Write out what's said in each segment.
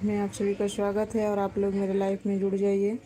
में आप सभी का स्वागत है और आप लोग मेरे लाइफ में जुड़ जाइए।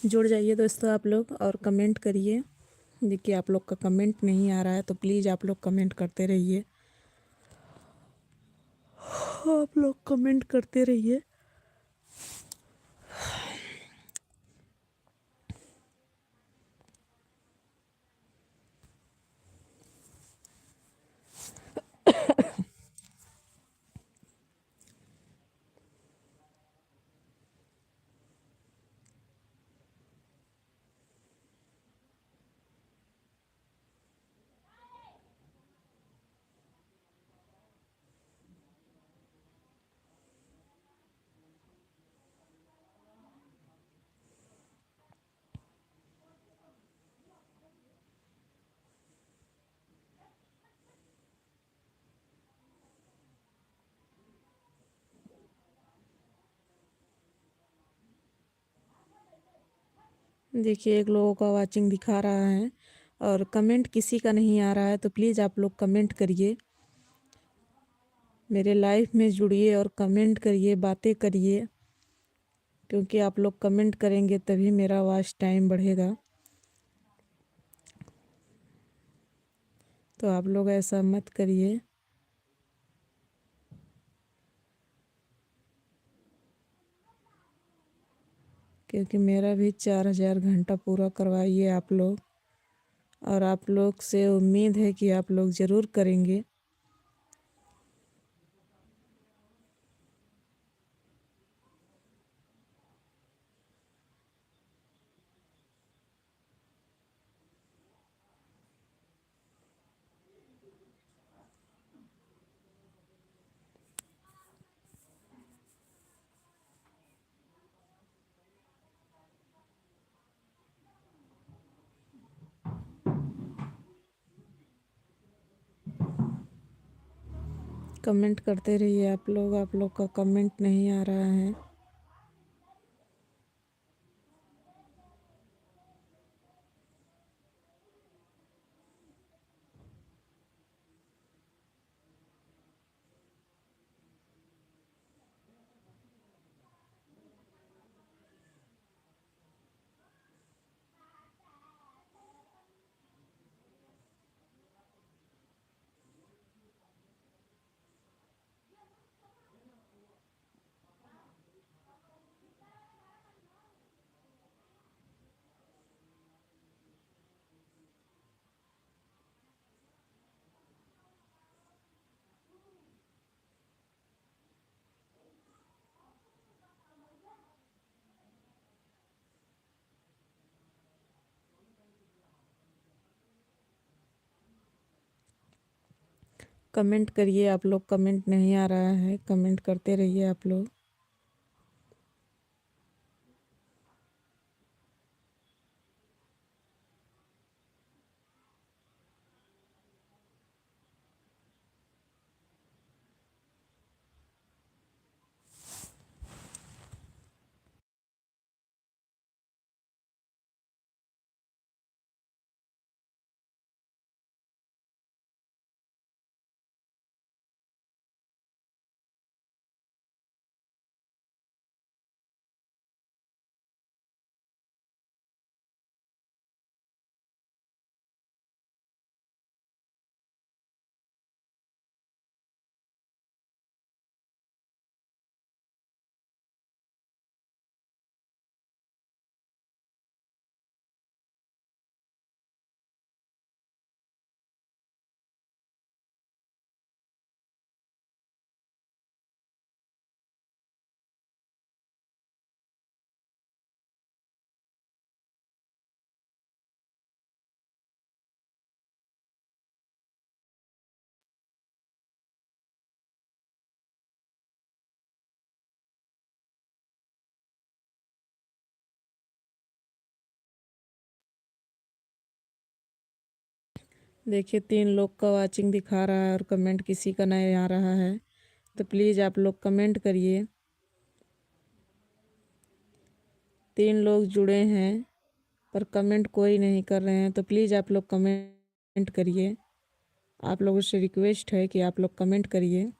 जुड़ जाइए दोस्तों आप लोग और कमेंट करिए। देखिए आप लोग का कमेंट नहीं आ रहा है तो प्लीज़ आप लोग कमेंट करते रहिए। आप लोग कमेंट करते रहिए। देखिए एक लोगों का वाचिंग दिखा रहा है और कमेंट किसी का नहीं आ रहा है तो प्लीज़ आप लोग कमेंट करिए, मेरे लाइफ में जुड़िए और कमेंट करिए, बातें करिए, क्योंकि आप लोग कमेंट करेंगे तभी मेरा वॉच टाइम बढ़ेगा। तो आप लोग ऐसा मत करिए। क्योंकि मेरा भी 4000 घंटा पूरा करवाइए आप लोग, और आप लोग से उम्मीद है कि आप लोग ज़रूर करेंगे। कमेंट करते रहिए आप लोग का कमेंट नहीं आ रहा है। कमेंट करिए आप लोग, कमेंट नहीं आ रहा है, कमेंट करते रहिए आप लोग। देखिए 3 लोग का वाचिंग दिखा रहा है और कमेंट किसी का नहीं आ रहा है, तो प्लीज़ आप लोग कमेंट करिए। 3 लोग जुड़े हैं पर कमेंट कोई नहीं कर रहे हैं, तो प्लीज़ आप लोग कमेंट करिए। आप लोगों से रिक्वेस्ट है कि आप लोग कमेंट करिए।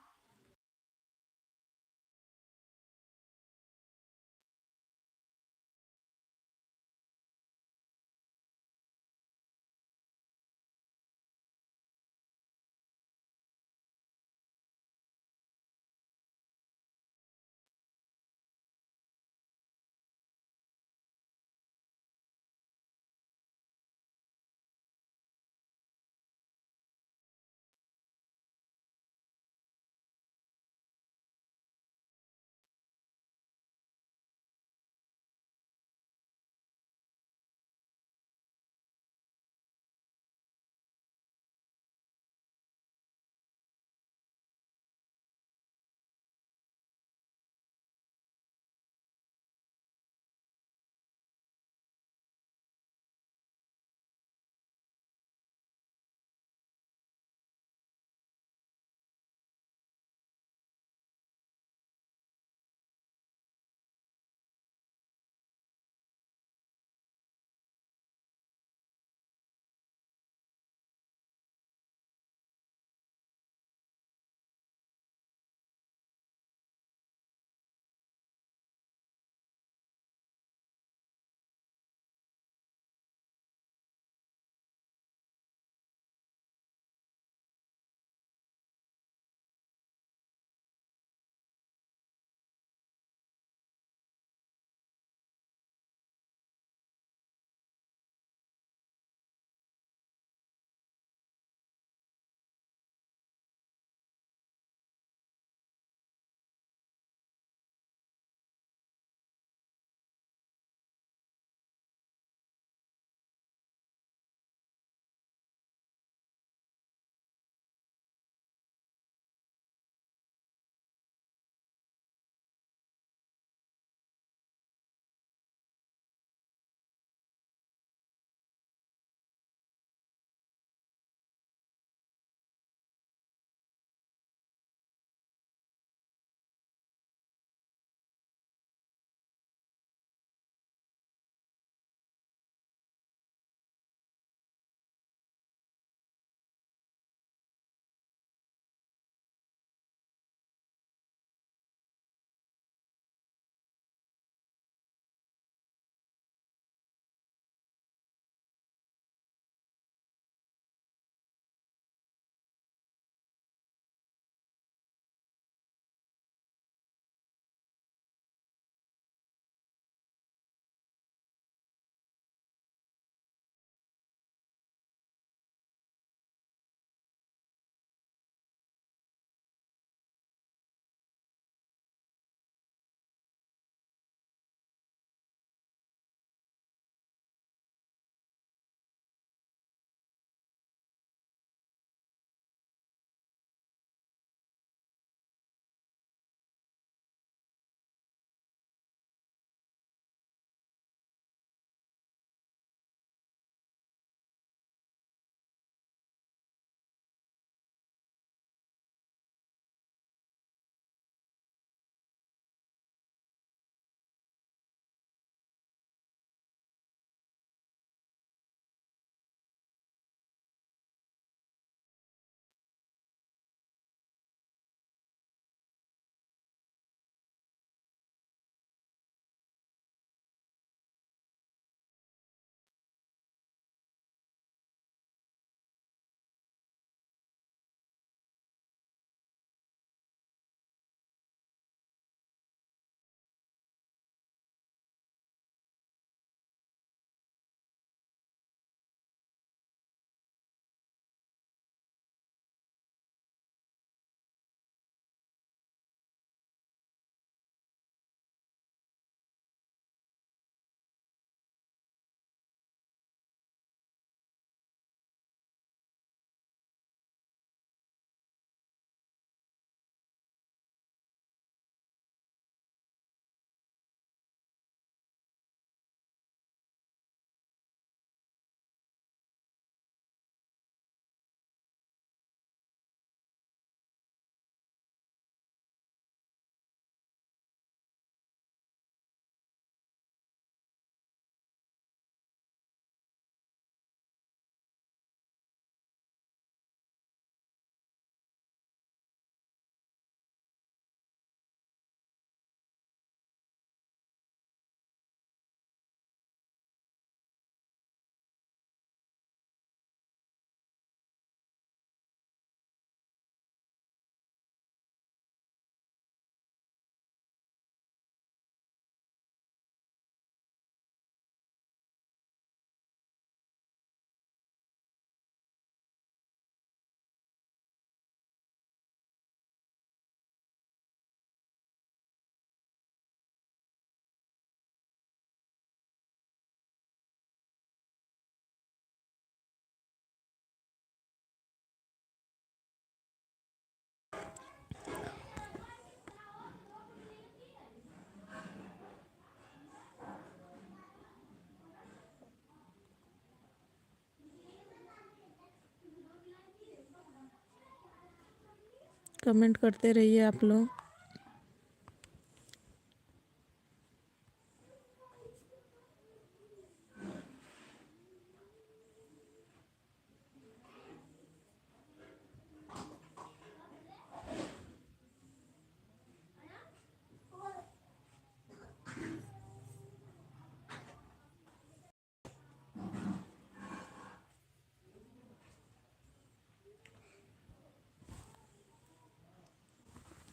कमेंट करते रहिए आप लोग।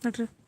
हट रहा।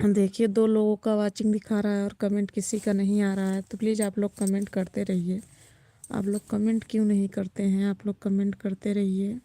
देखिए 2 लोगों का वाचिंग दिखा रहा है और कमेंट किसी का नहीं आ रहा है, तो प्लीज़ आप लोग कमेंट करते रहिए। आप लोग कमेंट क्यों नहीं करते हैं? आप लोग कमेंट करते रहिए।